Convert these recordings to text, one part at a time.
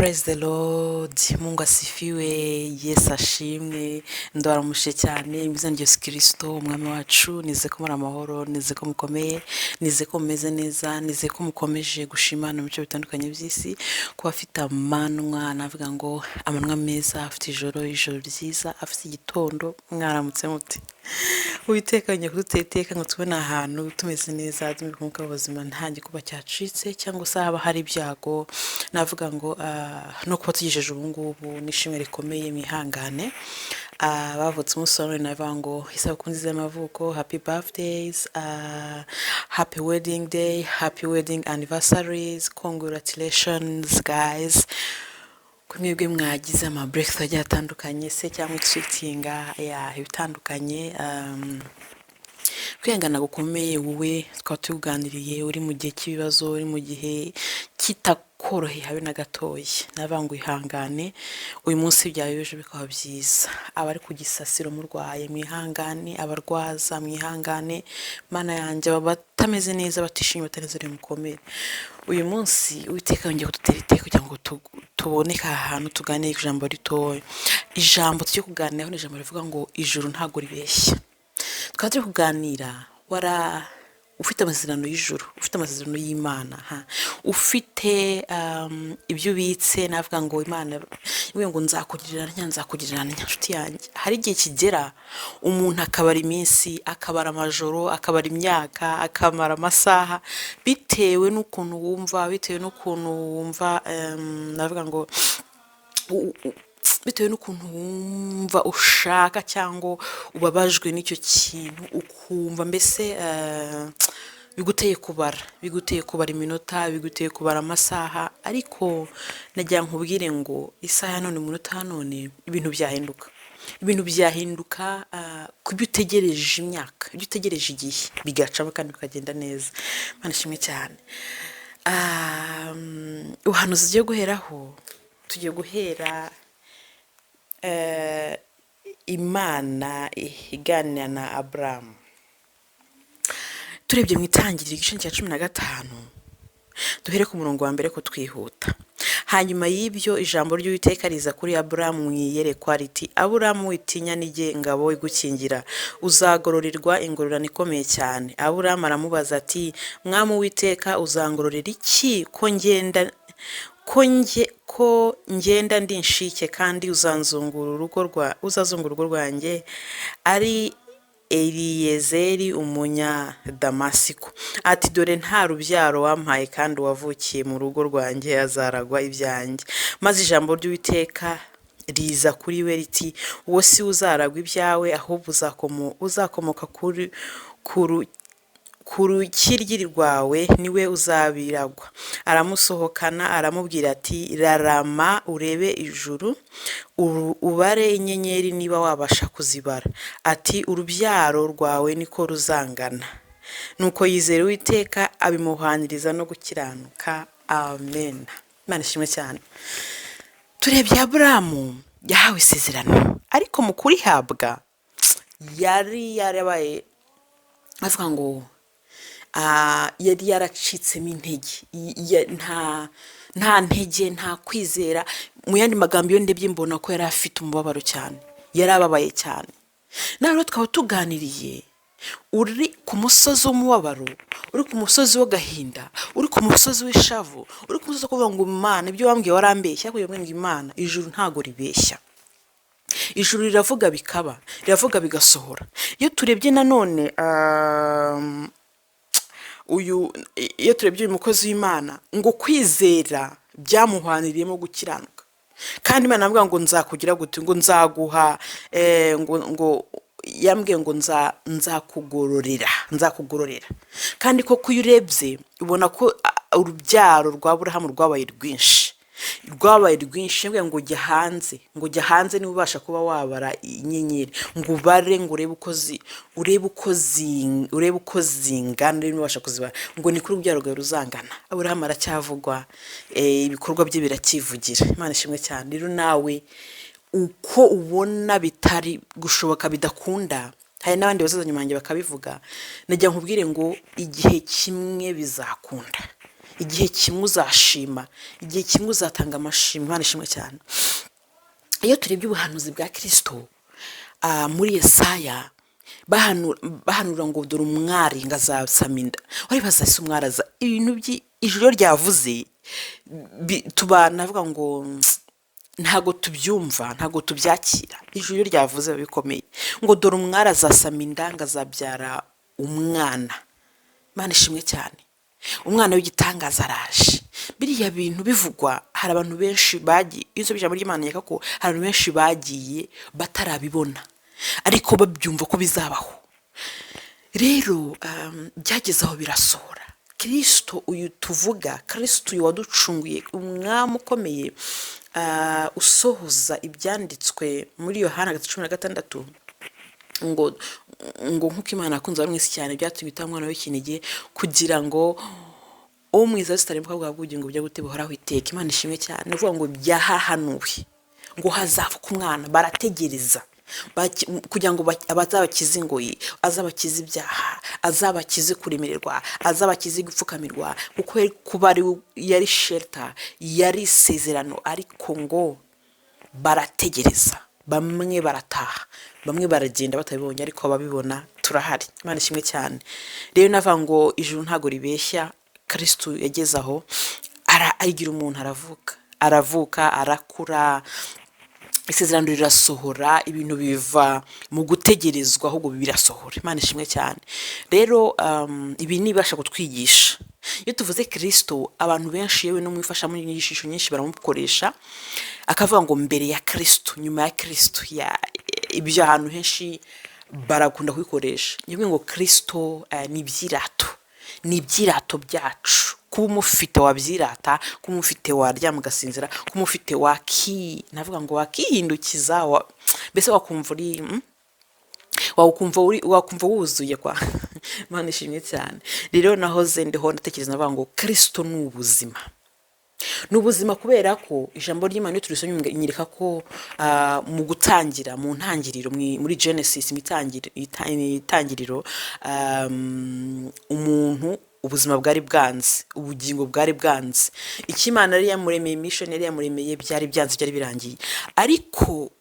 Praise the Lord, Mungu asifiwe, Yesu ashimwe, ndabaramushe cyane, mu izina rya Yesu Kristo, umwami wacu, nize ko muri amahoro, nize ko mukomeye, nize ko mumeze neza, nize ko mukomeje gushimana mu bice bitandukanye by'isi, kuba afite amanwa, navuga ngo amanwa meza, afite ijoro ryiza, afite igitondo, mwaramutse muti. Uwiteka ngiye kudutera iteka ngo tubone ahantu tumeze neza, tumeze kumwuka w'ubuzima, nta gikuba cyacitse cyangwa se haba hari ibyago, navuga ngo no kuba tugejeje ubu ngubu n'ishimwe rikomeye mwihangane. Bavutse umunsi wa none navuga ngo isabukuru nziza y'amavuko, happy birthdays, happy wedding day, happy wedding anniversaries, congratulations guys. Mwebwe mwagize ama breakthrough agiye atandukanye se cyangwa excitinga ibitandukanye. Kwihangana gukomeye wowe twaba tuganiriye uri mu gihe cy'ibibazo, uri mu gihe kitakoroheye habe na gatoya, navuga ngo ihangane, uyu munsi byawe ejo bikaba byiza. Abari ku gisasiro murwaye mwihangane, abarwaza mwihangane, mana yanjye batameze neza, batishimye, batanezere mukomere. Uyu munsi Uwiteka yongeye kudutera iteka kugira ngo tuboneka ahantu tuganire ijambo ritoya. Ijambo tujye kuganiraho ni ijambo rivuga ngo ijuru ntago ribeshya. Twaba turi kuganira ufite amasezerano y'ijuru, ufite amasezerano y'Imana, ufite ibyo ubitse, navuga ngo Imana ivuga ngo nzakugirira inshuti yanjye. Hari igihe kigera umuntu akabara iminsi, akabara amajoro, akabara imyaka, akamara amasaha, bitewe n'ukuntu wumva, navuga ngo bitewe n'ukuntu wumva ushaka cyangwa ubabajwe n'icyo kintu, ukumva mbese biguteye kubara iminota, biguteye kubara amasaha. Ariko nagira nkubwire ngo isaha none, umunota none, ibintu byahinduka kubyo utegereje imyaka, ibyo utegereje igihe bigacamo kandi bikagenda neza. Mana ishimwe cyane. Ubuhanuzi tugiye guhera Imana iganira na Aburahamu. Turebye mu itangiriro igice cya 15, duhere ku murongo wa mbere ko twihuta. Hanyuma y'ibyo ijambo ry'Uwiteka riza kuri Aburahamu mwiyerekwa riti, Aburahamu witinya nige ngabo igukingira, uzagororerwa ingororano ikomeye cyane. Aburahamu aramubaza ati, Mwami Uwiteka, uzangororera iki ko ngenda ndi inshike, kandi uzazungura urugo rwanjye ari Eliyezeri umunyadamasiko. Ati, dore nta rubyaro wampaye, kandi wavukiye mu rugo rwanjye azaragwa ibyanjye. Maze ijambo ry'Uwiteka riza kuri we riti, uwo si uzaragwa ibyawe, ahubwo uzakomoka ku rukiryi rwawe niwe uzabiragwa. Aramusohokana aramubwira ati, rarama urebe ijuru, ubare inyenyeri niba wabasha kuzibara. Ati, urubyaro rwawe niko ruzangana. Nuko yizera Uwiteka, abimuhaniriza no gukiranuka. Amen. Imana ishimwe cyane. Turebye Aburahamu yahawe isezerano, ariko mu kurihabwa yari yarabaye, avuga ngo yari yaracitsemo intege, nta ntege, nta kwizera. Mu yandi magambo iyo ndebye mbona ko yari afite umubabaro cyane, yari ababaye cyane. Rero twaba tuganiriye uri ku musozi w'umubabaro, uri ku musozi w'agahinda, uri ku musozi w'ishavu, uri ku musozi wo kuvuga ngo Imana ibyo wambwiye warambeshya, kugira ngo Imana ijuru ntago ribeshya. Ijuru riravuga bikaba, riravuga bigasohora. Iyo turebye nanone iyo turebye uyu mukozi w'Imana, ngo kwizera byamuhaniriyemo gukiranuka. Kandi Imana avuga ngo nzakugira gute, ngo nzaguha, ngo yambwiye ngo nzakugororera. Kandi koko iyo urebye ubona ko urubyaro rwa Aburahamu rwabaye rwinshi, yambwiye ngo jya hanze, niba ubasha kuba wabara inyenyeri, ngo ubare, ngo urebe uko zingana, niba ubasha kuzibara, ngo ni kuri urubyaro rwawe ruzangana. Aburahamu aracyavugwa, ibikorwa bye birakivugira. Imana ishimwe cyane. Rero nawe uko ubona bitari gushoboka, bidakunda, hari n'abandi bazaza nyuma yanjye bakabivuga, najya nkubwire ngo igihe kimwe bizakunda. igihe kimwe uzashima, igihe kimwe uzatanga amashimwe. Imana ishimwe cyane. Iyo turebye ubuhanuzi bwa Kristo muri Yesaya bahanura ngo dore umwari ngo azasama inda. Waribaza ese umwari aza ibintu ijoro ryavuze navuga ngo ntago tubyumva, ntago tubyakira. Ijoro ryavuze bikomeye ngo dore umwari azasama inda ngo azabyara umwana. Imana ishimwe cyane. Umwana w'igitangaza araje. Biriya bintu bivugwa, hari abantu benshi bagiye, iyo usomye ijambo ry'Imana yeka ko hari abantu benshi bagiye batarabibona ariko babyumva ko bizabaho. Rero byageze aho birasohora. Kristo uyu tuvuga, Kristo uyu waducunguye, umwami ukomeye, usohoza ibyanditswe muri Yohana 16 ngo nk'uko Imana yakunze abamwisi cyane byatumye itanga umwana w'ikinege kugira ngo umwiza zitarimbuka bwa bugingo bujya gutebuhoraho iteka. Imana ishimwe cyane. Uvuga ngo byahahanuwe ngo hazavuka umwana, barategereza kugira ngo abazabakize ingoyi, azabakize ibyaha, azabakize kuremererwa, azabakize gupfukamirwa, kuko kuba yari shelter, yari isezerano. Ariko ngo barategereza, bamwe barataha, bamwe baragenda batabibonye, ariko ababibona turahari. Imana ishimwe cyane. Rero navuga ngo ijuru ntago ribeshya. Kristo yageze aho arigira umuntu, aravuka, arakura, isezerano rirasohora, ibintu biva mu gutegerezwa ahubwo birasohora. Imana ishimwe cyane. Rero ibi nibasha kutwigisha. Iyo tuvuze Kristo, abantu benshi yewe no mwifasha mu nyigisho nyinshi baramukoresha, akavuga ngo mbere ya Kristo, nyuma ya Kristo, ibyo ahantu henshi barakunda kwikoresha. Nyibwe ngo Kristo ni ibyirato, ni ibyirato byacu. Kuba umufite wabyirata, kuba umufite waryama ugasinzira, kuba umufite navuga ngo wakihindukiza, mbese wakumva wuzuye kwa. Imana ishimwe cyane. Rero nahoze ndiho ndatekereza navuga ngo Kristo ni ubuzima. Ni ubuzima kubera ko ijambo ry'Imana turisomye nyereka ko mu gutangira, mu ntangiriro, muri Genesis itangiriro, umuntu ubuzima bwari bwanze, ubugingo bwari bwanze. Ikimana yari yamuremeye, mission yari yamuremeye, byari byanze, byari birangiye. Ariko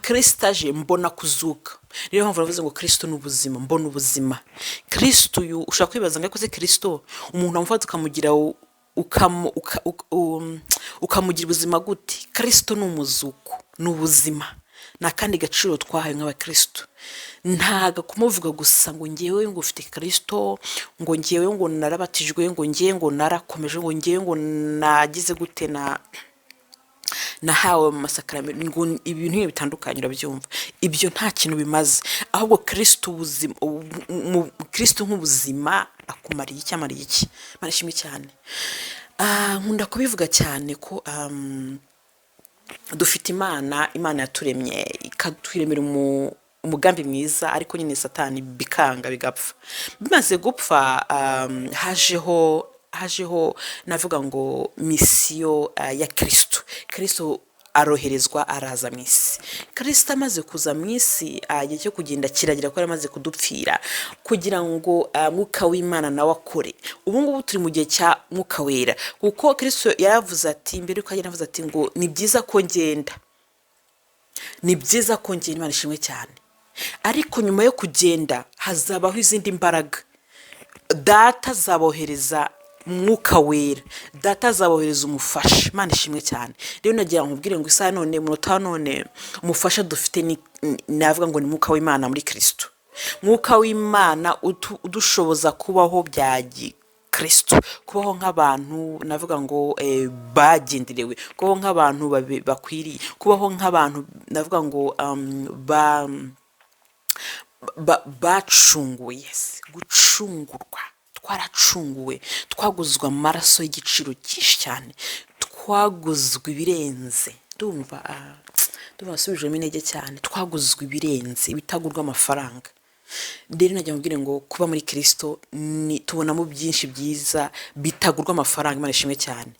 Kristo aje mbona kuzuka. Rero mpamvu navuze ngo Kristo ni ubuzima, mbona ubuzima. Kristo uyu ushaka kwibaza ngo yakoze Kristo, umuntu amufata ukamugira ukamugira ubuzima gute? Kristo ni umuzuko, ni ubuzima. Nakandi gaciro twahaye nk'abakristo. Ntaga kumuvuga gusa ngo ngewe ngo ufite Kristo, ngo ngewe ngo narabatijwe, ngo ngewe ngo narakomeje, ngo ngewe ngo nagize gute nahawe mu masakaramentu, ngo ibintu bitandukanye urabyumva. Ibyo nta kintu bimaze. Ahubwo Kristo ubuzima, Kristo nk'ubuzima akumariye iki, amariye iki. Marishimwe cyane. Nkunda kubivuga cyane ko dufite Imana yaturemye ikatwiremera umugambi mwiza, ariko nyine Satani bikanga bigapfa. Bimaze gupfa, hajeho navuga ngo misiyo ya Kristo aroherezwa, araza mu isi. Kristo amaze kuza mu isi, igihe cyo kugenda kiragira ko yaramaze kudupfira kugira ngo mwuka w'Imana nawe akore. Ubu ngubu turi mu gihe cya mwuka wera, kuko Kristo yaravuze ati, mbere yuko yaravuze ati ngo ni byiza ko ngenda, ni byiza ko ngenda. Imana ishimwe cyane. Ariko nyuma yo kugenda hazabaho izindi mbaraga. Data azabohereza mwuka wera, Data azabohereza umufasha. Imana ishimwe cyane. Rero nagira nkubwire ngo isa none munota none umufasha dufite navuga ngo ni mwuka w'Imana muri Kristo. Mwuka w'Imana udushoboza kubaho bya Kristo, kubaho nk'abantu navuga ngo bagenderewe, kubaho nk'abantu bakwiriye, kubaho nk'abantu navuga ngo bacunguye. Gucungurwa, twaracunguwe, twaguzwe amaraso y'igiciro cyinshi cyane, twaguzwe ibirenze. Ndumva asubijemo intege cyane. Twaguzwe ibirenze, ibitagurwa amafaranga. rero najya mubwire ngo kuba muri Kristo ni tubonamo byinshi byiza bitagurwa amafaranga. Imana ishimwe cyane.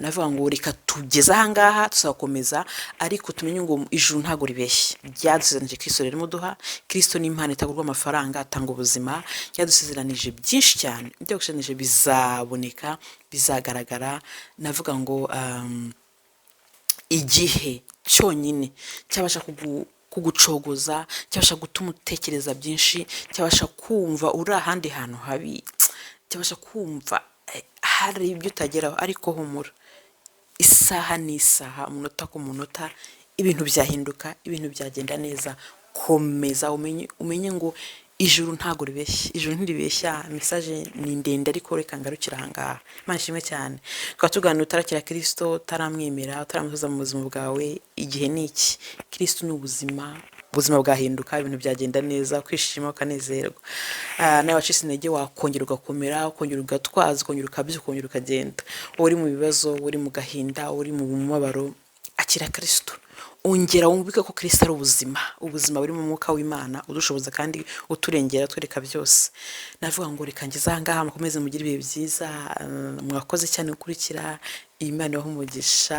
Navuga ngo reka tugeze aha ngaha tuzakomeza, ariko tumenye ngo ijuru ntago ribeshye. Ryadusezeranije Kristo rero muduha. Kristo ni impano itagurwa amafaranga, atanga ubuzima. Ryadusezeranije byinshi cyane, ibyo gusezeranije bizaboneka, bizagaragara. Navuga ngo igihe cyonyine cyabasha kugucogoza, cyabasha gutuma utekereza byinshi, cyabasha kumva uri ahandi hantu habi, cyabasha kumva hari ibyo utageraho, ariko humura, isaha n'isaha, umunota ku munota, ibintu byahinduka, ibintu byagenda neza. Komeza umenye ngo ijuru ntago ribeshya, ijuru ntiribeshya. Message ni ndende, ariko reka ngarukira aha ngaha. Imana ishimwe cyane. Tukaba tuganira utarakira Kristo, utaramwemera, utaramuhoza mu buzima bwawe. Igihe ni iki? Kristo ni ubuzima bwahinduka, ibintu byagenda neza, kwishima ukanezerwa. Nawe wacitse intege wakongera ugakomera, ukongera ugatwaza, ukongera ukabyuka, ukongera ukagenda. Uri mu bibazo, uri mu gahinda, uri mu mubabaro, akira Kristo. Ongera wumvike ko Kristo ari ubuzima buri mu mwuka w'Imana, udushoboza kandi uturengera, twereka byose. Navuga ngo reka ngeze aha ngaha, mukomeze mugire ibihe byiza. Mwakoze cyane gukurikira. Imana ibahe umugisha.